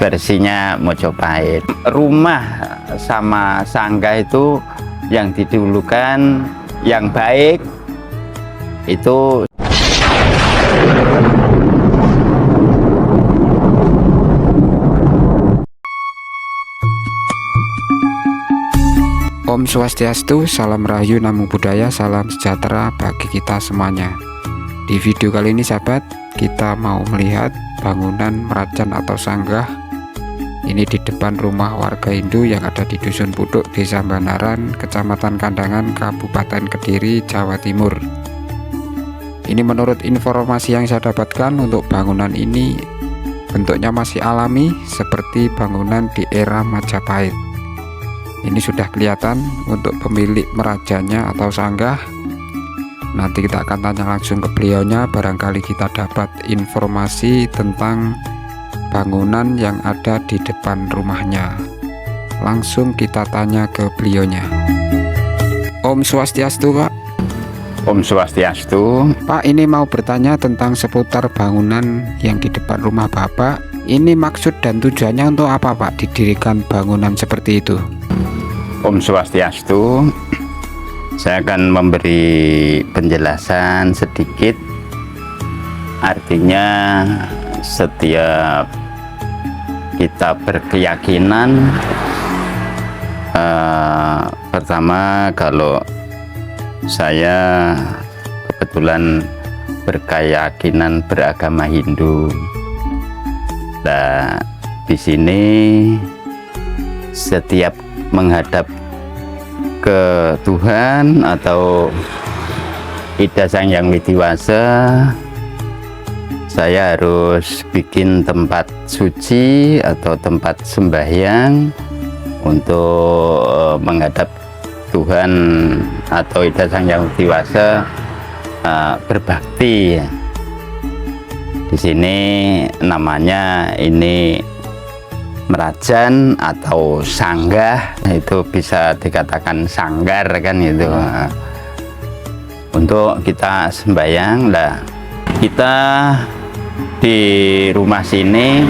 Versinya Mojopahit. Rumah sama sanggah itu yang didahulukan, yang baik itu. Om Swastiastu, salam rahayu, namo buddhaya, salam sejahtera bagi kita semuanya. Di video kali ini sahabat, kita mau melihat bangunan merajan atau sanggah. Ini di depan rumah warga Hindu yang ada di Dusun Puduk, Desa Banaran, Kecamatan Kandangan, Kabupaten Kediri, Jawa Timur. Ini menurut informasi yang saya dapatkan, untuk bangunan ini bentuknya masih alami seperti bangunan di era Majapahit. Ini sudah kelihatan untuk pemilik merajanya atau sanggah. Nanti kita akan tanya langsung ke beliaunya, barangkali kita dapat informasi tentang bangunan yang ada di depan rumahnya. Langsung kita tanya ke beliaunya. Om Swastiastu, Pak. Om Swastiastu. Pak, ini mau bertanya tentang seputar bangunan yang di depan rumah Bapak. Ini maksud dan tujuannya untuk apa, Pak, didirikan bangunan seperti itu? Om Swastiastu. Saya akan memberi penjelasan sedikit. Artinya setiap kita berkeyakinan, pertama, kalau saya kebetulan berkeyakinan beragama Hindu. Nah, di sini setiap menghadap ke Tuhan atau Ida Sang Hyang Widiwasa, saya harus bikin tempat suci atau tempat sembahyang untuk menghadap Tuhan atau Ida Sang Hyang Widiwasa, berbakti. Di sini namanya ini merajan atau sanggah, itu bisa dikatakan sanggar kan itu. Untuk kita sembahyang lah, kita di rumah sini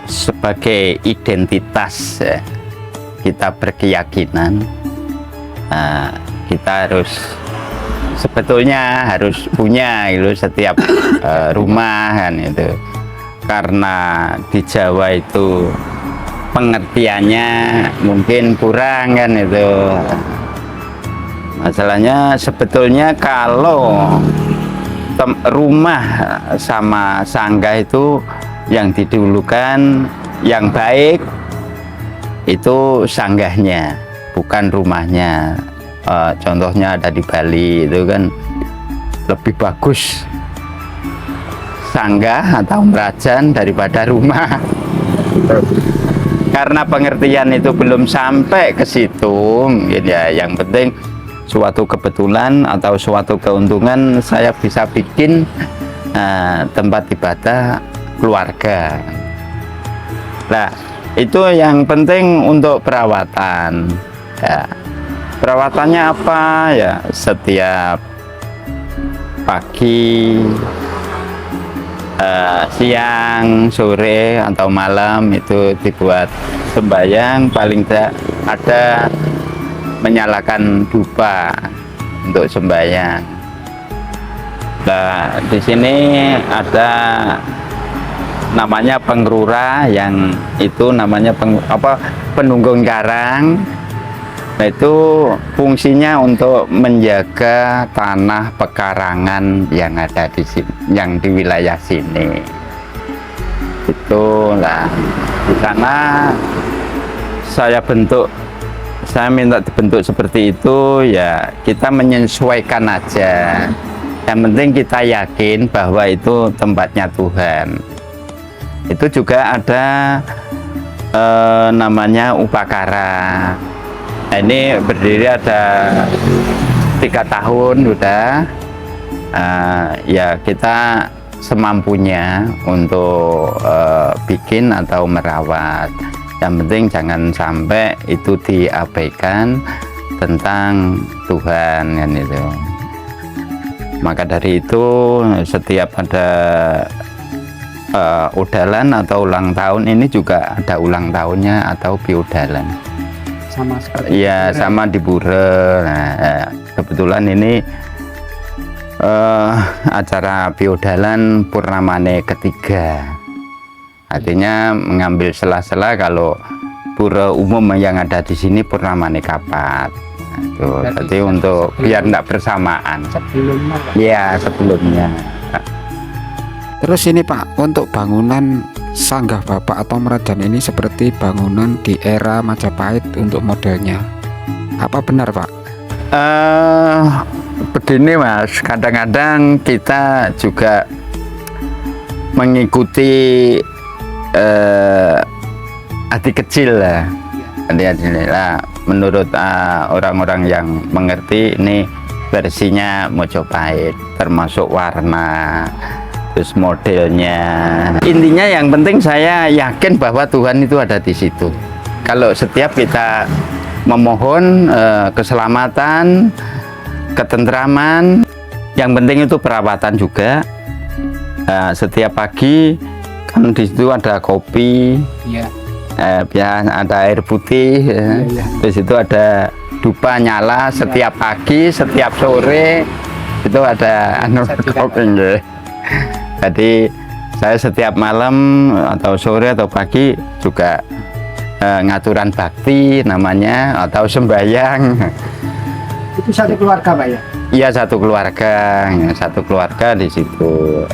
sebagai identitas kita berkeyakinan, kita harus sebetulnya harus punya itu setiap rumah kan itu, karena di Jawa itu pengertiannya mungkin kurang kan itu. Masalahnya sebetulnya kalau rumah sama sanggah itu yang didahulukan, yang baik itu sanggahnya, bukan rumahnya. Contohnya ada di Bali itu kan lebih bagus sanggah atau merajan daripada rumah. Karena pengertian itu belum sampai ke situ, ya. Yang penting suatu kebetulan atau suatu keuntungan saya bisa bikin tempat ibadah keluarga. Nah, itu yang penting untuk perawatan. Ya. Perawatannya apa ya? Setiap pagi, siang, sore atau malam itu dibuat sembahyang, paling tidak ada menyalakan dupa untuk sembahyang. Nah, di sini ada namanya pengrura, yang itu namanya penunggung karang. Nah, itu fungsinya untuk menjaga tanah pekarangan yang ada di sini, yang di wilayah sini. Itulah di sana saya minta dibentuk seperti itu, ya kita menyesuaikan aja. Yang penting kita yakin bahwa itu tempatnya Tuhan. Itu juga ada namanya upakara. Nah, ini berdiri ada 3 tahun udah. Ya kita semampunya untuk bikin atau merawat. Yang penting jangan sampai itu diabaikan, tentang Tuhan kan itu. Maka dari itu setiap ada udalan atau ulang tahun ini juga ada ulang tahunnya atau biudalan. Sama seperti Iya, sama di Pura. Nah, kebetulan ini acara biudalan purnamane ketiga. Artinya mengambil sela-sela kalau pura umum yang ada di sini purnamane kapat. Nah, jadi untuk biar tidak bersamaan. sebelumnya Pak. Ya, sebelumnya. Terus ini Pak, untuk bangunan sanggah Bapak atau Merajan ini seperti bangunan di era Majapahit untuk modelnya. Apa benar Pak? Begini Mas, kadang-kadang kita juga mengikuti hati kecil lah. Hati-hati lah. Menurut orang-orang yang mengerti, ini versinya Mojopahit, termasuk warna, terus modelnya. Intinya yang penting saya yakin bahwa Tuhan itu ada di situ. Kalau setiap kita memohon keselamatan, ketentraman, yang penting itu perawatan juga. Setiap pagi kan di situ ada kopi, Iya. ada air putih, Iya. terus itu ada dupa nyala setiap pagi, setiap sore itu ada kopi. Nggih. Jadi saya setiap malam atau sore atau pagi juga ngaturan bakti namanya atau sembahyang. Itu satu keluarga Pak ya? Iya, satu keluarga di situ.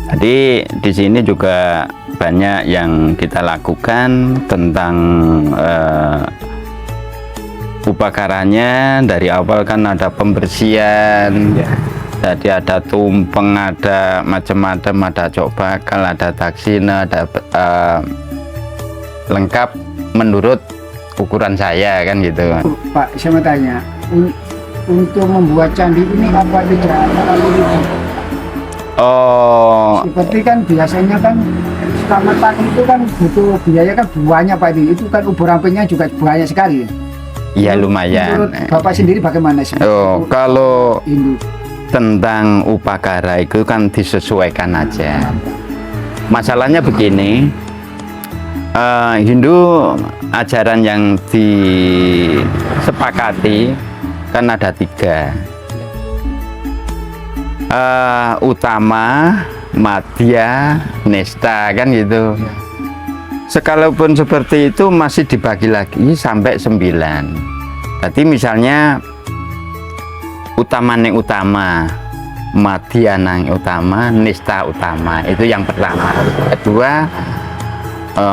Jadi di sini juga banyak yang kita lakukan tentang upakaranya. Dari awal kan ada pembersihan, jadi ada tumpeng, ada macam-macam, ada cok bakal, ada taksina, ada lengkap menurut ukuran saya kan gitu. Pak, saya mau tanya, untuk membuat candi ini apa tidak terlalu ribet? Oh, Seperti kan biasanya kan selamatan itu kan butuh biaya kan banyak Pak itu kan ubur ampenya juga banyak sekali. ya lumayan. Menurut Bapak sendiri bagaimana sih? Oh, kalau Hindu. tentang upakara itu kan disesuaikan aja. Masalahnya begini, Hindu ajaran yang disepakati kan ada 3. Utama, madya, nesta kan gitu. Sekalipun seperti itu masih dibagi lagi sampai 9. Jadi misalnya utama, madya utama, nesta utama, itu yang pertama. Kedua,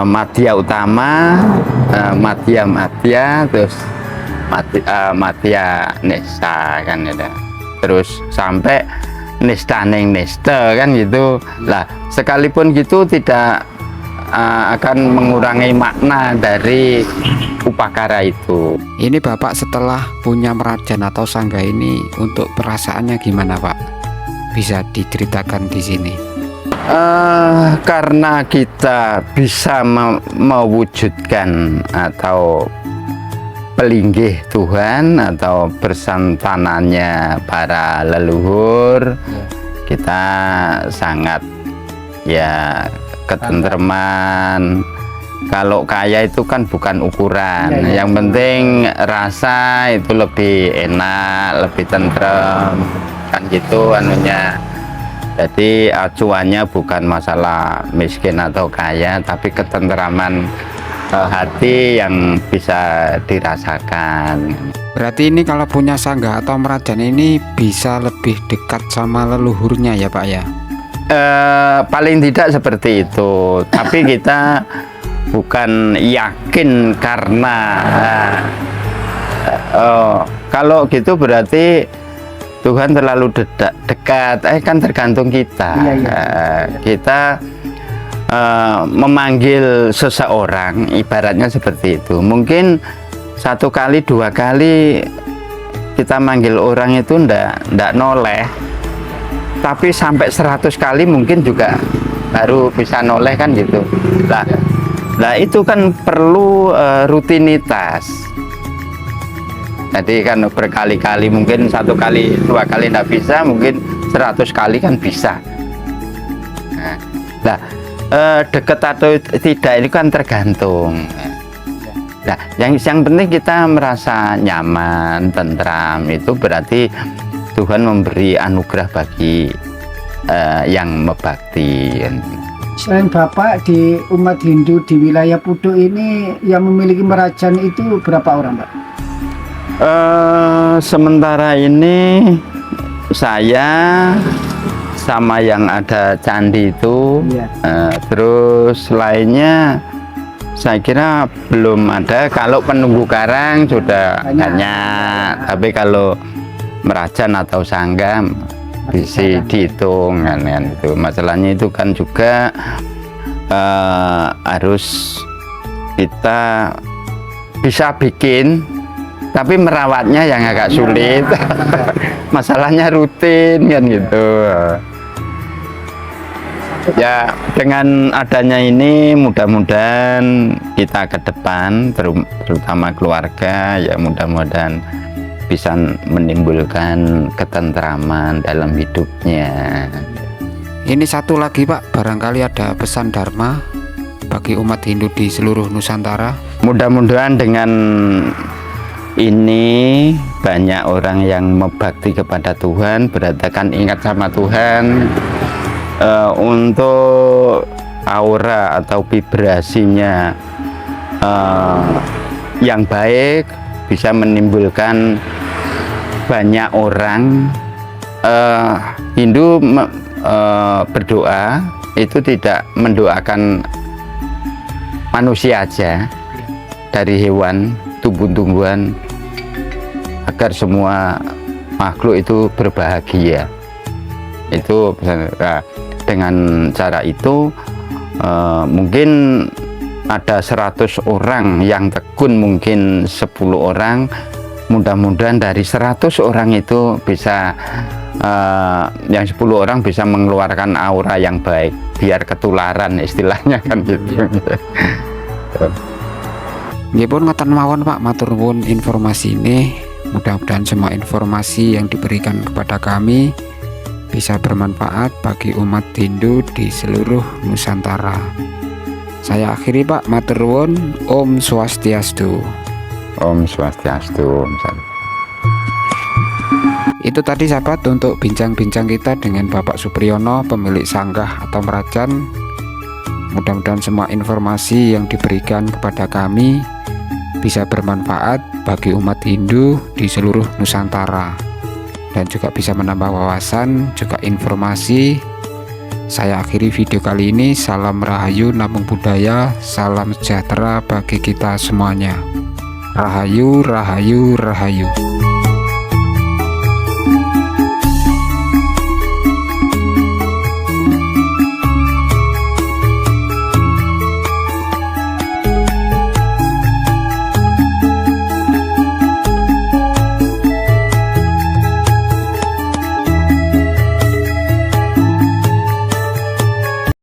madya utama, madya, terus madya nesta kan gitu. Terus sampai nesta kan gitu lah. Sekalipun gitu tidak akan mengurangi makna dari upakara itu. Ini Bapak setelah punya Merajan atau sanggah ini untuk perasaannya gimana Pak? Bisa diceritakan di sini. Karena kita bisa mewujudkan atau pelinggih Tuhan atau bersantanannya para leluhur, kita sangat ya ketentreman. Kalau kaya itu kan bukan ukuran, yang penting rasa itu lebih enak, lebih tentrem kan gitu anunya. Jadi acuannya bukan masalah miskin atau kaya, tapi ketentraman hati yang bisa dirasakan. Berarti ini kalau punya sanggah atau Merajan ini bisa lebih dekat sama leluhurnya ya Pak ya? Paling tidak seperti itu, tapi kita bukan yakin karena kalau gitu berarti Tuhan terlalu dekat. Kan tergantung kita. Kita memanggil seseorang ibaratnya seperti itu. Mungkin 1 kali 2 kali kita manggil orang itu ndak noleh, tapi sampai 100 kali mungkin juga baru bisa noleh kan gitu. Lah itu kan perlu rutinitas. Jadi kan berkali-kali, mungkin 1 kali 2 kali tidak bisa, mungkin 100 kali kan bisa. Nah, deket atau tidak ini kan tergantung. Nah, yang penting kita merasa nyaman, tentram, itu berarti Tuhan memberi anugerah bagi yang membakti. Selain Bapak, di umat Hindu di wilayah Pudo ini yang memiliki merajan itu berapa orang, Pak? Sementara ini saya sama yang ada candi itu, Iya. terus lainnya saya kira belum ada. Kalau penunggu karang sudah banyak, tapi kalau merajan atau sangga bisa dihitung kan itu. Masalahnya itu kan juga harus kita bisa bikin, tapi merawatnya yang agak sulit. Masalahnya rutin kan gitu. Ya, dengan adanya ini mudah-mudahan kita ke depan, terutama keluarga, ya mudah-mudahan bisa menimbulkan ketentraman dalam hidupnya. Ini satu lagi Pak, barangkali ada pesan Dharma bagi umat Hindu di seluruh Nusantara. Mudah-mudahan dengan ini banyak orang yang membakti kepada Tuhan, berarti kan ingat sama Tuhan, untuk aura atau vibrasinya yang baik, bisa menimbulkan banyak orang. Hindu berdoa itu tidak mendoakan manusia aja, dari hewan, tumbuh-tumbuhan, agar semua makhluk itu berbahagia. Itu dengan cara itu mungkin ada 100 orang yang tekun, mungkin 10 orang. Mudah-mudahan dari 100 orang itu bisa yang 10 orang bisa mengeluarkan aura yang baik, biar ketularan istilahnya kan gitu. Nggih pun ngoten mawon Pak, matur nuwun informasi ini. Mudah-mudahan semua informasi yang diberikan kepada kami bisa bermanfaat bagi umat Hindu di seluruh Nusantara. Saya akhiri Pak, matur nuwun. Om Swastiastu. Om Swastiastu. Itu tadi sahabat untuk bincang-bincang kita dengan Bapak Supriyono, pemilik sanggah atau merajan. Mudah-mudahan semua informasi yang diberikan kepada kami bisa bermanfaat bagi umat Hindu di seluruh Nusantara, dan juga bisa menambah wawasan, juga informasi. Saya akhiri video kali ini. Salam Rahayu, Namo Buddhaya, salam sejahtera bagi kita semuanya. Rahayu, Rahayu, Rahayu.